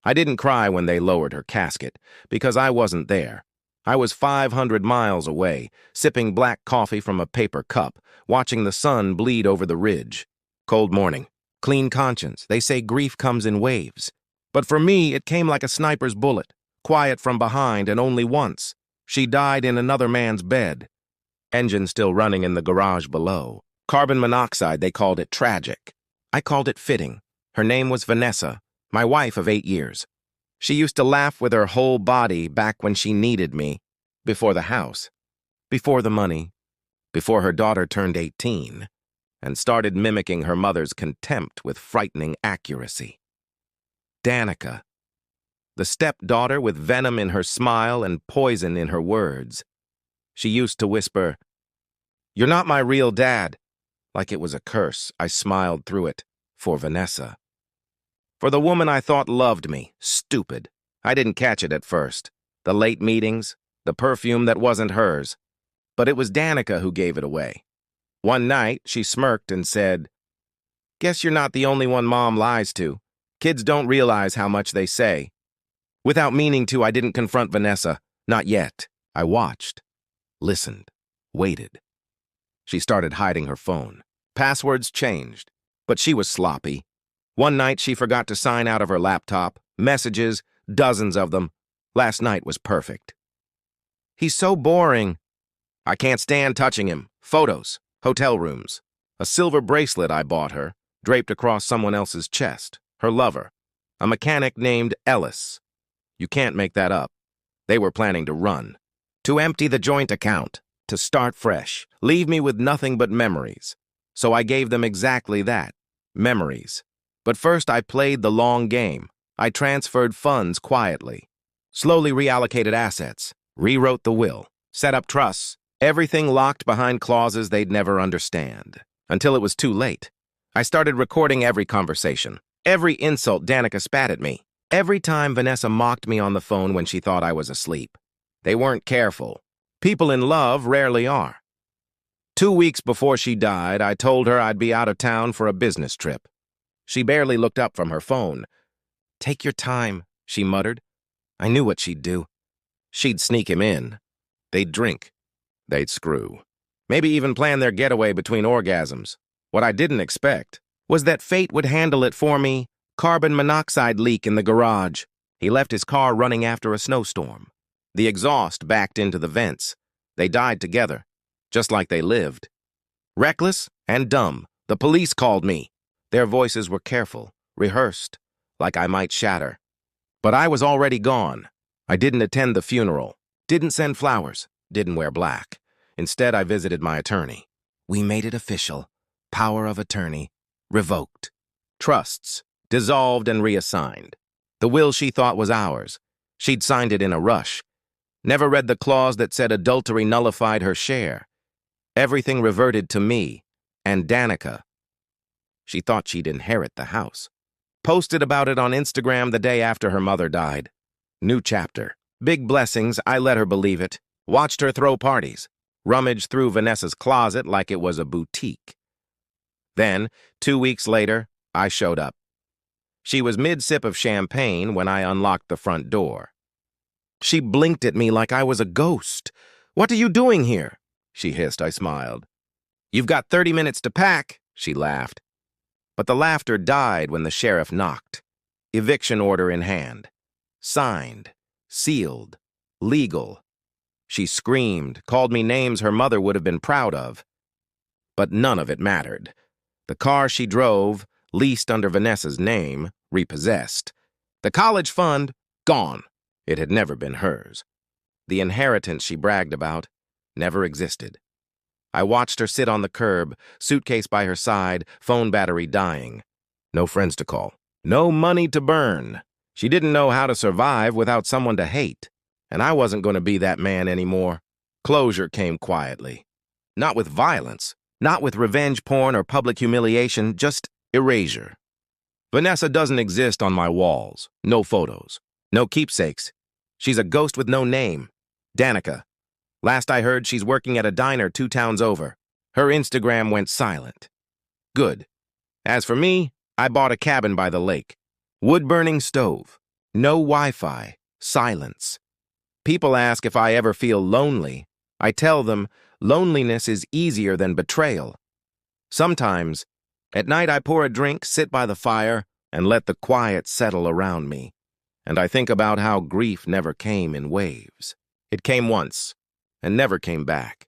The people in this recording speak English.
I didn't cry when they lowered her casket, because I wasn't there. I was 500 miles away, sipping black coffee from a paper cup, watching the sun bleed over the ridge. Cold morning. Clean conscience. They say grief comes in waves. But for me, it came like a sniper's bullet, quiet from behind and only once. She died in another man's bed. Engine still running in the garage below. Carbon monoxide, they called it tragic. I called it fitting. Her name was Vanessa, my wife of 8 years. She used to laugh with her whole body back when she needed me, before the house, before the money, before her daughter turned 18, and started mimicking her mother's contempt with frightening accuracy. Danica, the stepdaughter with venom in her smile and poison in her words. She used to whisper, "You're not my real dad." Like it was a curse, I smiled through it, for Vanessa. For the woman I thought loved me, stupid. I didn't catch it at first. The late meetings, the perfume that wasn't hers. But it was Danica who gave it away. One night, she smirked and said, "Guess you're not the only one Mom lies to. Kids don't realize how much they say." Without meaning to, I didn't confront Vanessa. Not yet. I watched, listened, waited. She started hiding her phone. Passwords changed, but she was sloppy. One night, she forgot to sign out of her laptop. Messages, dozens of them. Last night was perfect. "He's so boring." I can't stand touching him. Photos, hotel rooms. A silver bracelet I bought her, draped across someone else's chest. Her lover, a mechanic named Ellis. You can't make that up. They were planning to run. To empty the joint account. To start fresh. Leave me with nothing but memories. So I gave them exactly that. Memories. But first I played the long game. I transferred funds quietly. Slowly reallocated assets. Rewrote the will. Set up trusts. Everything locked behind clauses they'd never understand. Until it was too late. I started recording every conversation. Every insult Danica spat at me. Every time Vanessa mocked me on the phone when she thought I was asleep. They weren't careful. People in love rarely are. 2 weeks before she died, I told her I'd be out of town for a business trip. She barely looked up from her phone. "Take your time," she muttered. I knew what she'd do. She'd sneak him in. They'd drink. They'd screw. Maybe even plan their getaway between orgasms. What I didn't expect was that fate would handle it for me. Carbon monoxide leak in the garage. He left his car running after a snowstorm. The exhaust backed into the vents. They died together, just like they lived. Reckless and dumb. The police called me. Their voices were careful, rehearsed, like I might shatter. But I was already gone. I didn't attend the funeral, didn't send flowers, didn't wear black. Instead, I visited my attorney. We made it official. Power of attorney revoked. Trusts dissolved and reassigned. The will she thought was ours. She'd signed it in a rush. Never read the clause that said adultery nullified her share. Everything reverted to me and Danica. She thought she'd inherit the house. Posted about it on Instagram the day after her mother died. New chapter. Big blessings, I let her believe it. Watched her throw parties. Rummaged through Vanessa's closet like it was a boutique. Then, 2 weeks later, I showed up. She was mid-sip of champagne when I unlocked the front door. She blinked at me like I was a ghost. "What are you doing here?" she hissed. I smiled. "You've got 30 minutes to pack," she laughed. But the laughter died when the sheriff knocked. Eviction order in hand. Signed. Sealed. Legal. She screamed, called me names her mother would have been proud of. But none of it mattered. The car she drove, leased under Vanessa's name, repossessed. The college fund, gone. It had never been hers. The inheritance she bragged about never existed. I watched her sit on the curb, suitcase by her side, phone battery dying. No friends to call. No money to burn. She didn't know how to survive without someone to hate. And I wasn't going to be that man anymore. Closure came quietly. Not with violence. Not with revenge porn or public humiliation, just erasure. Vanessa doesn't exist on my walls. No photos. No keepsakes. She's a ghost with no name. Danica. Last I heard, she's working at a diner 2 towns over. Her Instagram went silent. Good. As for me, I bought a cabin by the lake. Wood-burning stove. No Wi-Fi. Silence. People ask if I ever feel lonely. I tell them loneliness is easier than betrayal. Sometimes, at night I pour a drink, sit by the fire, and let the quiet settle around me. And I think about how grief never came in waves. It came once, and never came back.